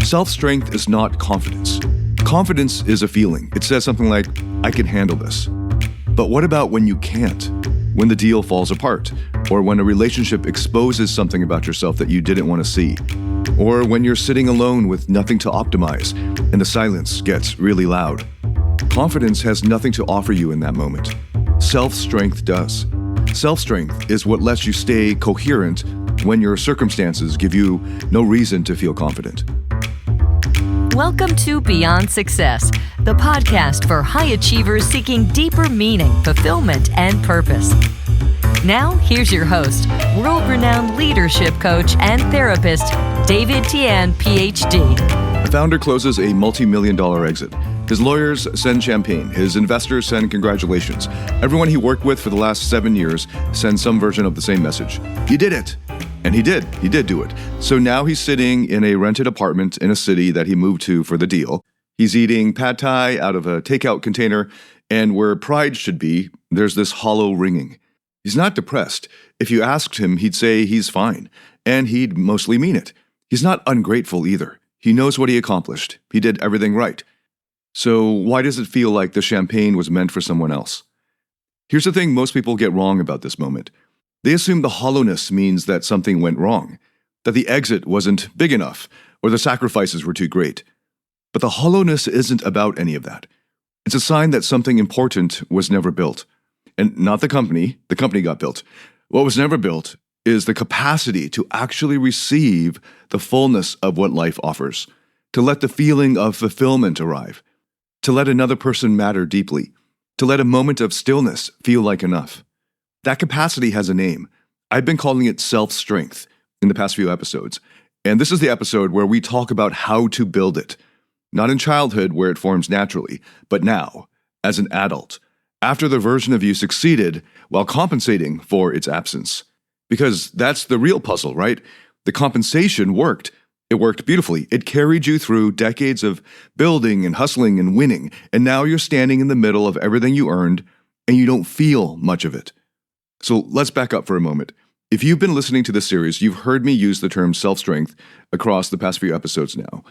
Self-strength is not confidence. Confidence is a feeling. It says something like, I can handle this. But what about when you can't? When the deal falls apart? Or when a relationship exposes something about yourself that you didn't want to see? Or when you're sitting alone with nothing to optimize and the silence gets really loud? Confidence has nothing to offer you in that moment. Self-strength does. Self-strength is what lets you stay coherent when your circumstances give you no reason to feel confident. Welcome to Beyond Success, the podcast for high achievers seeking deeper meaning, fulfillment, and purpose. Now, here's your host, world-renowned leadership coach and therapist, David Tian, PhD. A founder closes a multi-million-dollar exit. His lawyers send champagne. His investors send congratulations. Everyone he worked with for the last 7 years sends some version of the same message. You did it! And he did do it. So now he's sitting in a rented apartment in a city that he moved to for the deal. He's eating pad thai out of a takeout container, and where pride should be, there's this hollow ringing. He's not depressed. If you asked him, he'd say he's fine, and he'd mostly mean it. He's not ungrateful either. He knows what he accomplished. He did everything right. So why does it feel like the champagne was meant for someone else? Here's the thing most people get wrong about this moment. They assume the hollowness means that something went wrong, that the exit wasn't big enough, or the sacrifices were too great. But the hollowness isn't about any of that. It's a sign that something important was never built. And not the company got built. What was never built is the capacity to actually receive the fullness of what life offers, to let the feeling of fulfillment arrive, to let another person matter deeply, to let a moment of stillness feel like enough. That capacity has a name. I've been calling it self-strength in the past few episodes. And this is the episode where we talk about how to build it. Not in childhood where it forms naturally, but now, as an adult, after the version of you succeeded while compensating for its absence. Because that's the real puzzle, right? The compensation worked. It worked beautifully. It carried you through decades of building and hustling and winning. And now you're standing in the middle of everything you earned, and you don't feel much of it. So let's back up for a moment. If you've been listening to this series, you've heard me use the term self-strength across the past few episodes now.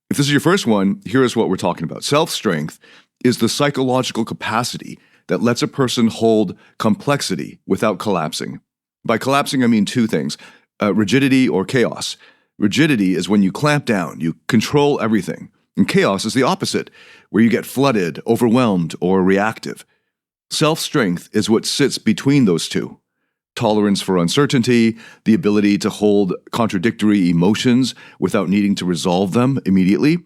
If this is your first one, here is what we're talking about. Self-strength is the psychological capacity that lets a person hold complexity without collapsing. By collapsing, I mean two things, rigidity or chaos. Rigidity is when you clamp down, you control everything. And chaos is the opposite, where you get flooded, overwhelmed, or reactive. Self-strength is what sits between those two. Tolerance for uncertainty, the ability to hold contradictory emotions without needing to resolve them immediately,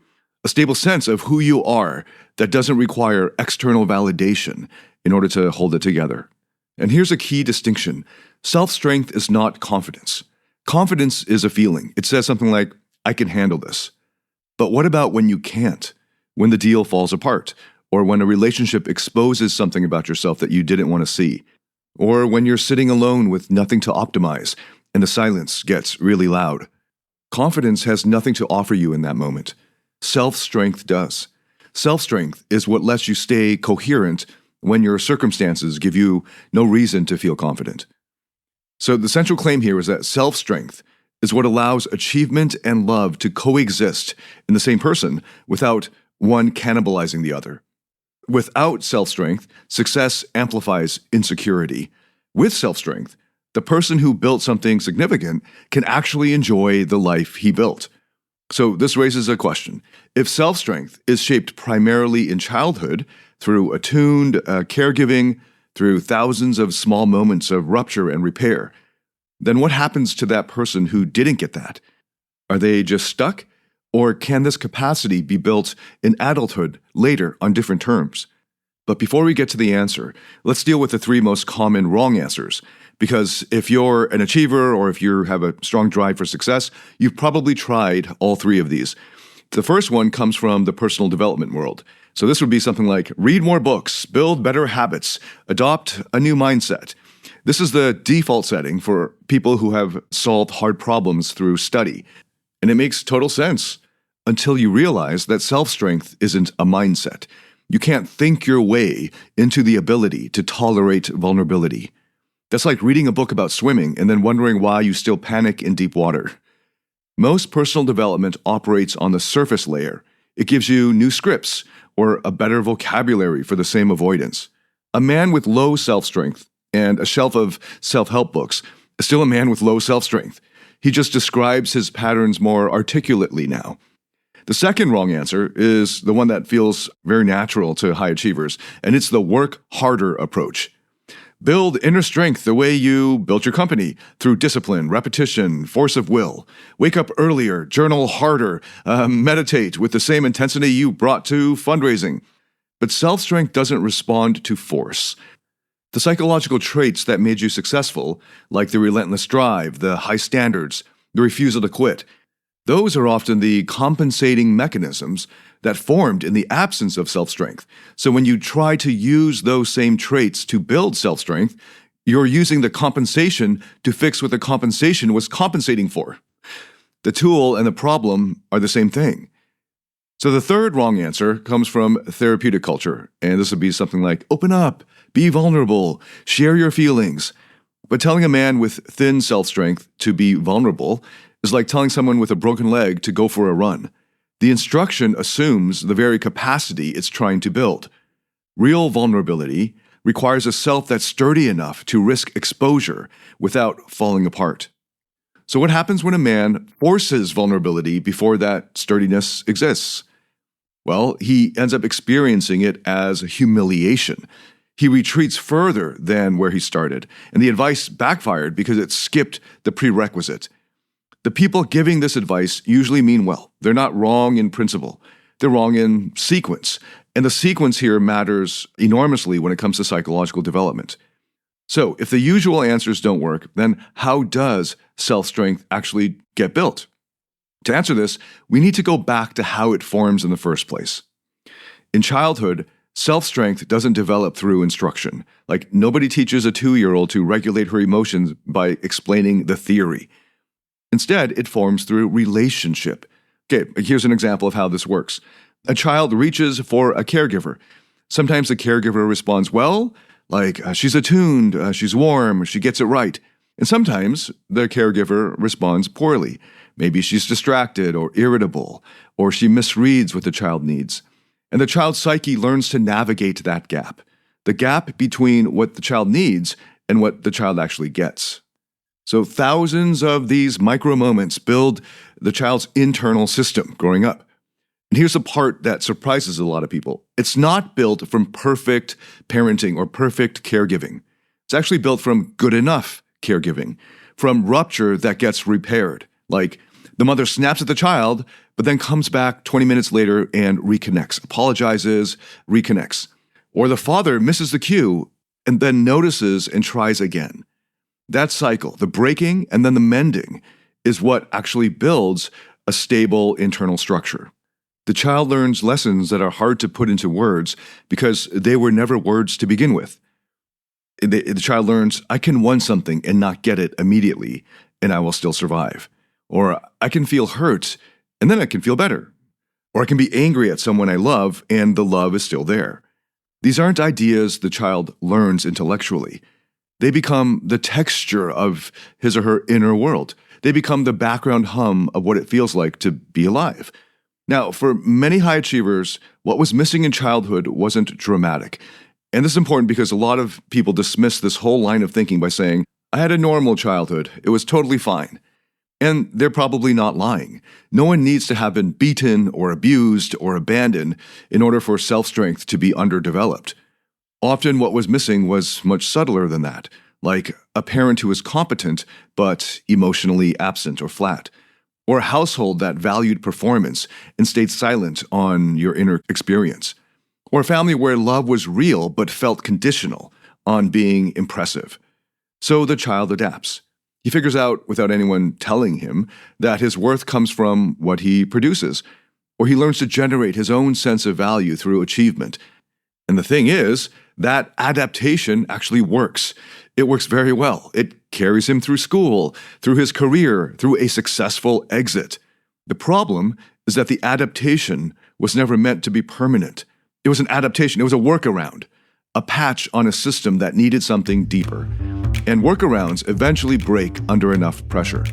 a stable sense of who you are that doesn't require external validation in order to hold it together. And here's a key distinction. Self-strength is not confidence. Confidence is a feeling. It says something like, I can handle this. But what about when you can't? When the deal falls apart? Or when a relationship exposes something about yourself that you didn't want to see? Or when you're sitting alone with nothing to optimize and the silence gets really loud? Confidence has nothing to offer you in that moment. Self-strength does. Self-strength is what lets you stay coherent when your circumstances give you no reason to feel confident. So the central claim here is that self-strength is what allows achievement and love to coexist in the same person without one cannibalizing the other. Without self-strength, success amplifies insecurity. With self-strength, the person who built something significant can actually enjoy the life he built. So this raises a question. If self-strength is shaped primarily in childhood through attuned caregiving, through thousands of small moments of rupture and repair, then what happens to that person who didn't get that? Are they just stuck? Or can this capacity be built in adulthood later on different terms? But before we get to the answer, let's deal with the three most common wrong answers. Because if you're an achiever or if you have a strong drive for success, you've probably tried all three of these. The first one comes from the personal development world. So this would be something like read more books, build better habits, adopt a new mindset. This is the default setting for people who have solved hard problems through study. And it makes total sense. Until you realize that self-strength isn't a mindset. You can't think your way into the ability to tolerate vulnerability. That's like reading a book about swimming and then wondering why you still panic in deep water. Most personal development operates on the surface layer. It gives you new scripts or a better vocabulary for the same avoidance. A man with low self-strength and a shelf of self-help books is still a man with low self-strength. He just describes his patterns more articulately now. The second wrong answer is the one that feels very natural to high achievers, and it's the work harder approach. Build inner strength the way you built your company, through discipline, repetition, force of will. Wake up earlier, journal harder, meditate with the same intensity you brought to fundraising. But self-strength doesn't respond to force. The psychological traits that made you successful, like the relentless drive, the high standards, the refusal to quit, those are often the compensating mechanisms that formed in the absence of self-strength. So when you try to use those same traits to build self-strength, you're using the compensation to fix what the compensation was compensating for. The tool and the problem are the same thing. So the third wrong answer comes from therapeutic culture, and this would be something like, open up, be vulnerable, share your feelings. But telling a man with thin self-strength to be vulnerable is like telling someone with a broken leg to go for a run. The instruction assumes the very capacity it's trying to build. Real vulnerability requires a self that's sturdy enough to risk exposure without falling apart. So what happens when a man forces vulnerability before that sturdiness exists? Well, he ends up experiencing it as humiliation. He retreats further than where he started, and the advice backfired because it skipped the prerequisite. The people giving this advice usually mean well. They're not wrong in principle. They're wrong in sequence. And the sequence here matters enormously when it comes to psychological development. So, if the usual answers don't work, then how does self-strength actually get built? To answer this, we need to go back to how it forms in the first place. In childhood, self-strength doesn't develop through instruction. Like, nobody teaches a 2-year-old to regulate her emotions by explaining the theory. Instead, it forms through relationship. Okay, here's an example of how this works. A child reaches for a caregiver. Sometimes the caregiver responds well, like she's attuned, she's warm, she gets it right. And sometimes the caregiver responds poorly. Maybe she's distracted or irritable, or she misreads what the child needs. And the child's psyche learns to navigate that gap, the gap between what the child needs and what the child actually gets. So thousands of these micro moments build the child's internal system growing up. And here's the part that surprises a lot of people. It's not built from perfect parenting or perfect caregiving. It's actually built from good enough caregiving, from rupture that gets repaired. Like the mother snaps at the child, but then comes back 20 minutes later and reconnects, apologizes, reconnects. Or the father misses the cue and then notices and tries again. That cycle, the breaking and then the mending, is what actually builds a stable internal structure. The child learns lessons that are hard to put into words because they were never words to begin with. The child learns, I can want something and not get it immediately, and I will still survive. Or I can feel hurt, and then I can feel better. Or I can be angry at someone I love, and the love is still there. These aren't ideas the child learns intellectually. They become the texture of his or her inner world. They become the background hum of what it feels like to be alive. Now, for many high achievers, what was missing in childhood wasn't dramatic. And this is important because a lot of people dismiss this whole line of thinking by saying, I had a normal childhood. It was totally fine. And they're probably not lying. No one needs to have been beaten or abused or abandoned in order for self-strength to be underdeveloped. Often what was missing was much subtler than that, like a parent who was competent but emotionally absent or flat, or a household that valued performance and stayed silent on your inner experience, or a family where love was real but felt conditional on being impressive. So the child adapts. He figures out, without anyone telling him, that his worth comes from what he produces, or he learns to generate his own sense of value through achievement. And the thing is, that adaptation actually works. It works very well. It carries him through school, through his career, through a successful exit. The problem is that the adaptation was never meant to be permanent. It was an adaptation. It was a workaround, a patch on a system that needed something deeper. And workarounds eventually break under enough pressure.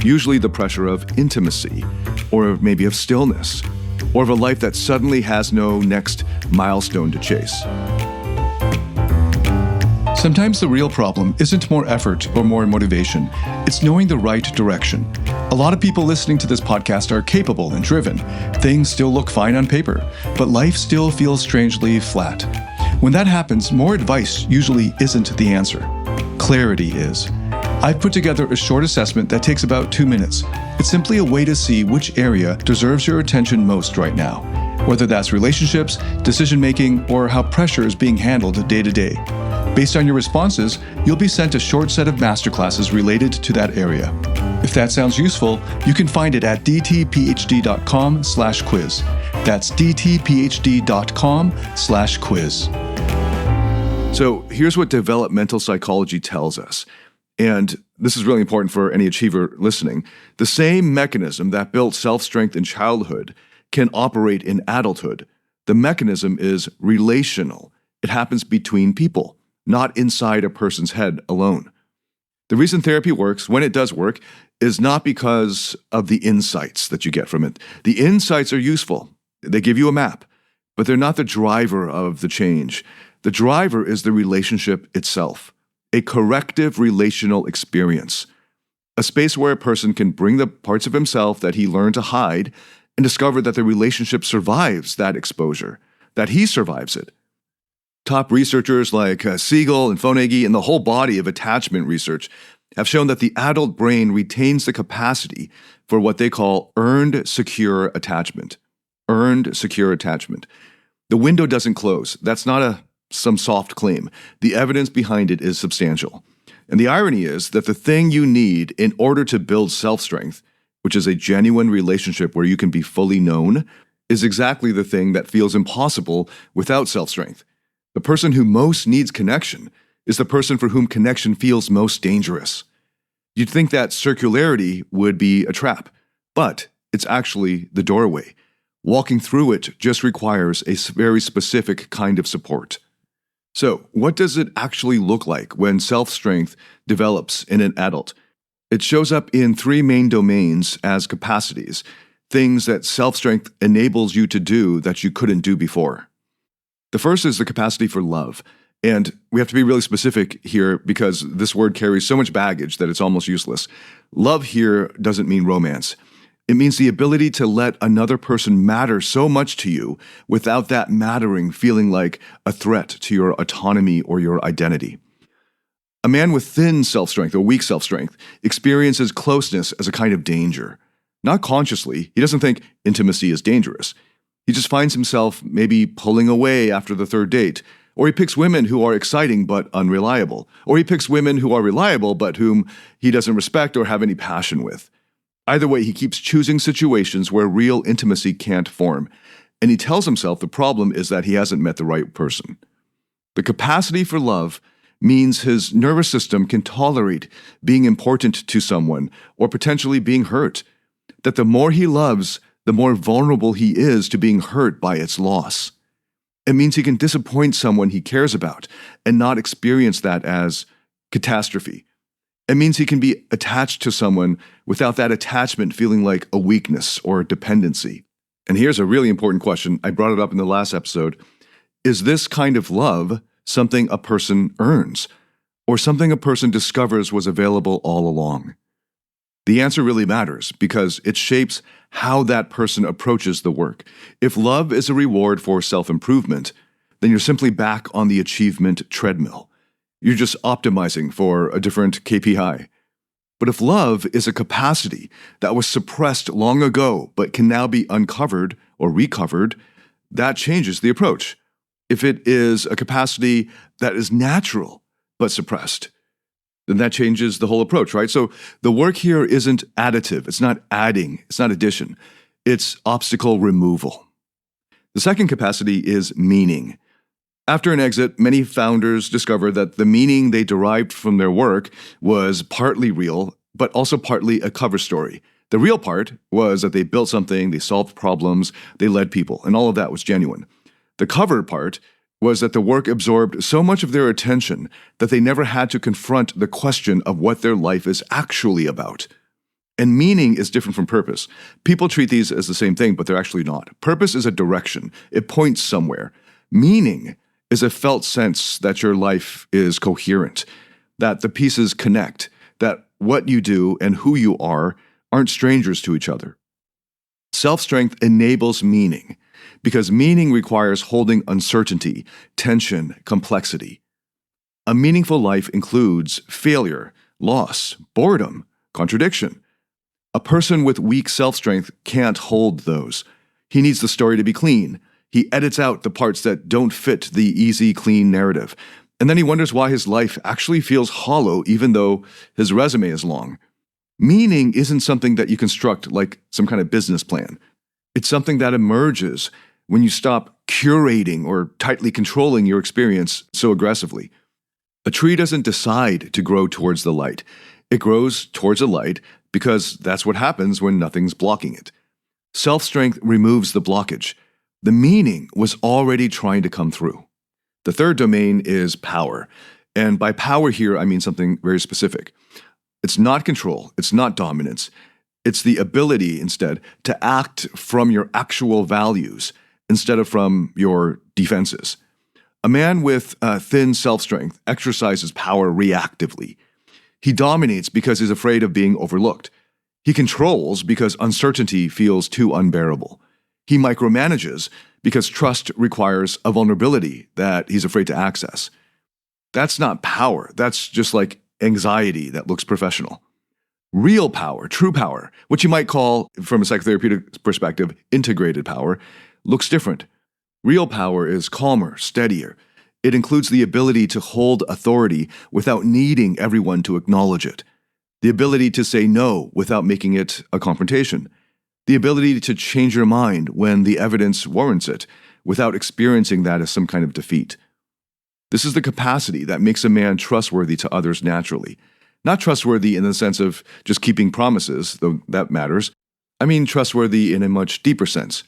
Usually the pressure of intimacy, or maybe of stillness, or of a life that suddenly has no next milestone to chase. Sometimes the real problem isn't more effort or more motivation. It's knowing the right direction. A lot of people listening to this podcast are capable and driven. Things still look fine on paper, but life still feels strangely flat. When that happens, more advice usually isn't the answer. Clarity is. I've put together a short assessment that takes about 2 minutes. It's simply a way to see which area deserves your attention most right now, whether that's relationships, decision-making, or how pressure is being handled day to day. Based on your responses, you'll be sent a short set of masterclasses related to that area. If that sounds useful, you can find it at dtphd.com/quiz. That's dtphd.com/quiz. So here's what developmental psychology tells us. And this is really important for any achiever listening. The same mechanism that built self-strength in childhood can operate in adulthood. The mechanism is relational. It happens between people, not inside a person's head alone. The reason therapy works, when it does work, is not because of the insights that you get from it. The insights are useful. They give you a map, but they're not the driver of the change. The driver is the relationship itself, a corrective relational experience, a space where a person can bring the parts of himself that he learned to hide and discover that the relationship survives that exposure, that he survives it. Top researchers like Siegel and Fonagy and the whole body of attachment research have shown that the adult brain retains the capacity for what they call earned secure attachment. Earned secure attachment. The window doesn't close. That's not some soft claim. The evidence behind it is substantial. And the irony is that the thing you need in order to build self-strength, which is a genuine relationship where you can be fully known, is exactly the thing that feels impossible without self-strength. The person who most needs connection is the person for whom connection feels most dangerous. You'd think that circularity would be a trap, but it's actually the doorway. Walking through it just requires a very specific kind of support. So, what does it actually look like when self-strength develops in an adult? It shows up in 3 main domains as capacities, things that self-strength enables you to do that you couldn't do before. The first is the capacity for love. And we have to be really specific here because this word carries so much baggage that it's almost useless. Love here doesn't mean romance. It means the ability to let another person matter so much to you without that mattering feeling like a threat to your autonomy or your identity. A man with thin self-strength or weak self-strength experiences closeness as a kind of danger. Not consciously, he doesn't think intimacy is dangerous. He just finds himself maybe pulling away after the 3rd date, or he picks women who are exciting but unreliable, or he picks women who are reliable but whom he doesn't respect or have any passion with. Either way, he keeps choosing situations where real intimacy can't form, and he tells himself the problem is that he hasn't met the right person. The capacity for love means his nervous system can tolerate being important to someone or potentially being hurt, that the more he loves, the more vulnerable he is to being hurt by its loss. It means he can disappoint someone he cares about and not experience that as catastrophe. It means he can be attached to someone without that attachment feeling like a weakness or a dependency. And here's a really important question. I brought it up in the last episode. Is this kind of love something a person earns, or something a person discovers was available all along? The answer really matters because it shapes how that person approaches the work. If love is a reward for self-improvement, then you're simply back on the achievement treadmill. You're just optimizing for a different KPI. But if love is a capacity that was suppressed long ago but can now be uncovered or recovered, that changes the approach. If it is a capacity that is natural but suppressed, then that changes the whole approach, right? So the work here isn't additive. It's not adding. It's not addition. It's obstacle removal. The second capacity is meaning. After an exit, many founders discovered that the meaning they derived from their work was partly real, but also partly a cover story. The real part was that they built something, they solved problems, they led people, and all of that was genuine. The cover part was that the work absorbed so much of their attention that they never had to confront the question of what their life is actually about. And meaning is different from purpose. People treat these as the same thing, but they're actually not. Purpose is a direction. It points somewhere. Meaning is a felt sense that your life is coherent, that the pieces connect, that what you do and who you are aren't strangers to each other. Self-strength enables meaning because meaning requires holding uncertainty, tension, complexity. A meaningful life includes failure, loss, boredom, contradiction. A person with weak self-strength can't hold those. He needs the story to be clean. He edits out the parts that don't fit the easy, clean narrative. And then he wonders why his life actually feels hollow even though his resume is long. Meaning isn't something that you construct like some kind of business plan. It's something that emerges when you stop curating or tightly controlling your experience so aggressively. A tree doesn't decide to grow towards the light. It grows towards the light because that's what happens when nothing's blocking it. Self-strength removes the blockage. The meaning was already trying to come through. The third domain is power. And by power here, I mean something very specific. It's not control. It's not dominance. It's the ability, instead, to act from your actual values instead of from your defenses. A man with thin self-strength exercises power reactively. He dominates because he's afraid of being overlooked. He controls because uncertainty feels too unbearable. He micromanages because trust requires a vulnerability that he's afraid to access. That's not power. That's just like anxiety that looks professional. Real power, true power, which you might call, from a psychotherapeutic perspective, integrated power, looks different. Real power is calmer, steadier. It includes the ability to hold authority without needing everyone to acknowledge it. The ability to say no without making it a confrontation. The ability to change your mind when the evidence warrants it without experiencing that as some kind of defeat. This is the capacity that makes a man trustworthy to others naturally. Not trustworthy in the sense of just keeping promises, though that matters. I mean trustworthy in a much deeper sense.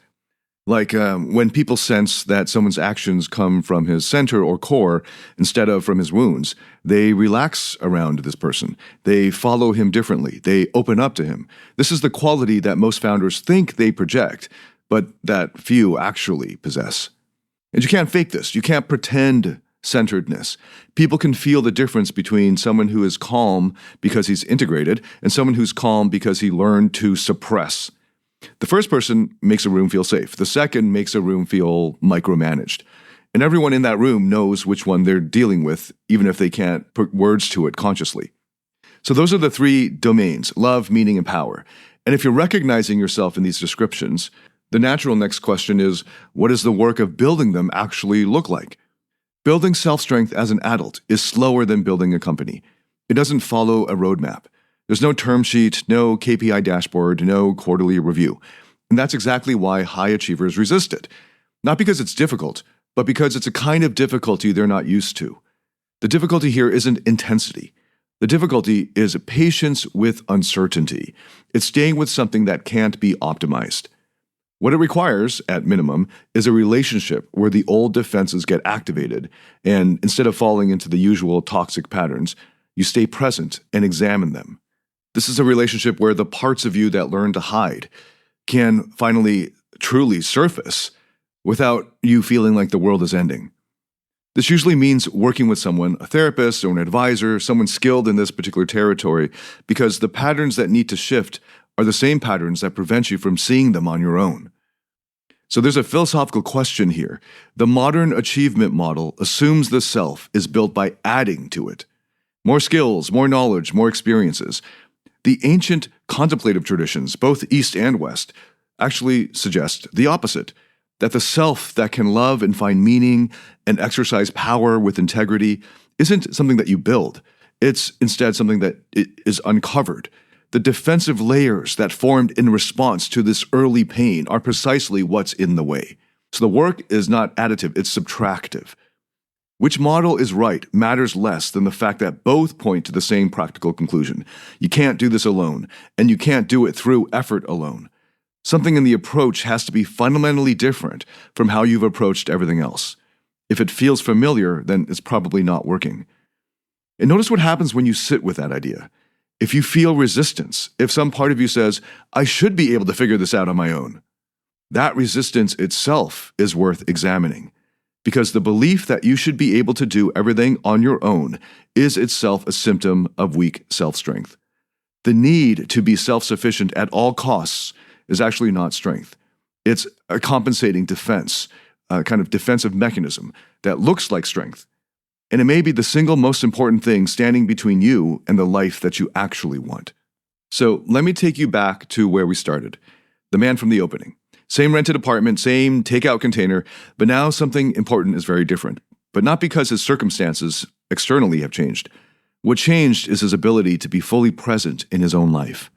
Like when people sense that someone's actions come from his center or core instead of from his wounds, they relax around this person. They follow him differently. They open up to him. This is the quality that most founders think they project, but that few actually possess. And you can't fake this. You can't pretend centeredness. People can feel the difference between someone who is calm because he's integrated and someone who's calm because he learned to suppress. The first person makes a room feel safe. The second makes a room feel micromanaged. And everyone in that room knows which one they're dealing with, even if they can't put words to it consciously. So those are the three domains: love, meaning, and power. And if you're recognizing yourself in these descriptions, the natural next question is, what does the work of building them actually look like? Building self-strength as an adult is slower than building a company. It doesn't follow a roadmap. There's no term sheet, no KPI dashboard, no quarterly review. And that's exactly why high achievers resist it. Not because it's difficult, but because it's a kind of difficulty they're not used to. The difficulty here isn't intensity. The difficulty is patience with uncertainty. It's staying with something that can't be optimized. What it requires, at minimum, is a relationship where the old defenses get activated, and instead of falling into the usual toxic patterns, you stay present and examine them. This is a relationship where the parts of you that learn to hide can finally truly surface without you feeling like the world is ending. This usually means working with someone, a therapist or an advisor, someone skilled in this particular territory, because the patterns that need to shift are the same patterns that prevent you from seeing them on your own. So there's a philosophical question here. The modern achievement model assumes the self is built by adding to it. More skills, more knowledge, more experiences. The ancient contemplative traditions, both East and West, actually suggest the opposite, that the self that can love and find meaning and exercise power with integrity isn't something that you build. It's instead something that is uncovered. The defensive layers that formed in response to this early pain are precisely what's in the way. So the work is not additive, it's subtractive. Which model is right matters less than the fact that both point to the same practical conclusion. You can't do this alone, and you can't do it through effort alone. Something in the approach has to be fundamentally different from how you've approached everything else. If it feels familiar, then it's probably not working. And notice what happens when you sit with that idea. If you feel resistance, if some part of you says, I should be able to figure this out on my own, that resistance itself is worth examining, because the belief that you should be able to do everything on your own is itself a symptom of weak self-strength. The need to be self-sufficient at all costs is actually not strength. It's a compensating defense, a kind of defensive mechanism that looks like strength. And it may be the single most important thing standing between you and the life that you actually want. So let me take you back to where we started. The man from the opening. Same rented apartment, same takeout container, but now something important is very different. But not because his circumstances externally have changed. What changed is his ability to be fully present in his own life.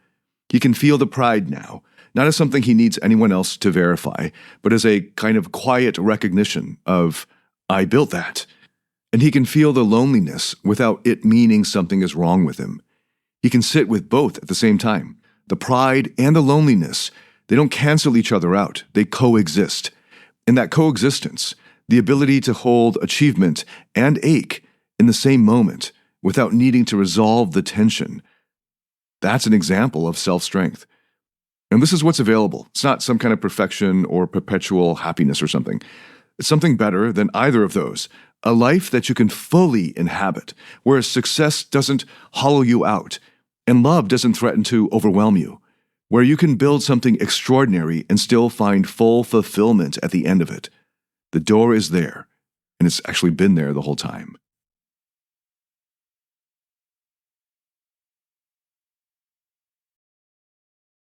He can feel the pride now, not as something he needs anyone else to verify, but as a kind of quiet recognition of, I built that. And he can feel the loneliness without it meaning something is wrong with him. He can sit with both at the same time. The pride and the loneliness, they don't cancel each other out. They coexist. In that coexistence, the ability to hold achievement and ache in the same moment without needing to resolve the tension, that's an example of self-strength. And this is what's available. It's not some kind of perfection or perpetual happiness or something. It's something better than either of those. A life that you can fully inhabit, where success doesn't hollow you out and love doesn't threaten to overwhelm you, where you can build something extraordinary and still find full fulfillment at the end of it. The door is there, and it's actually been there the whole time.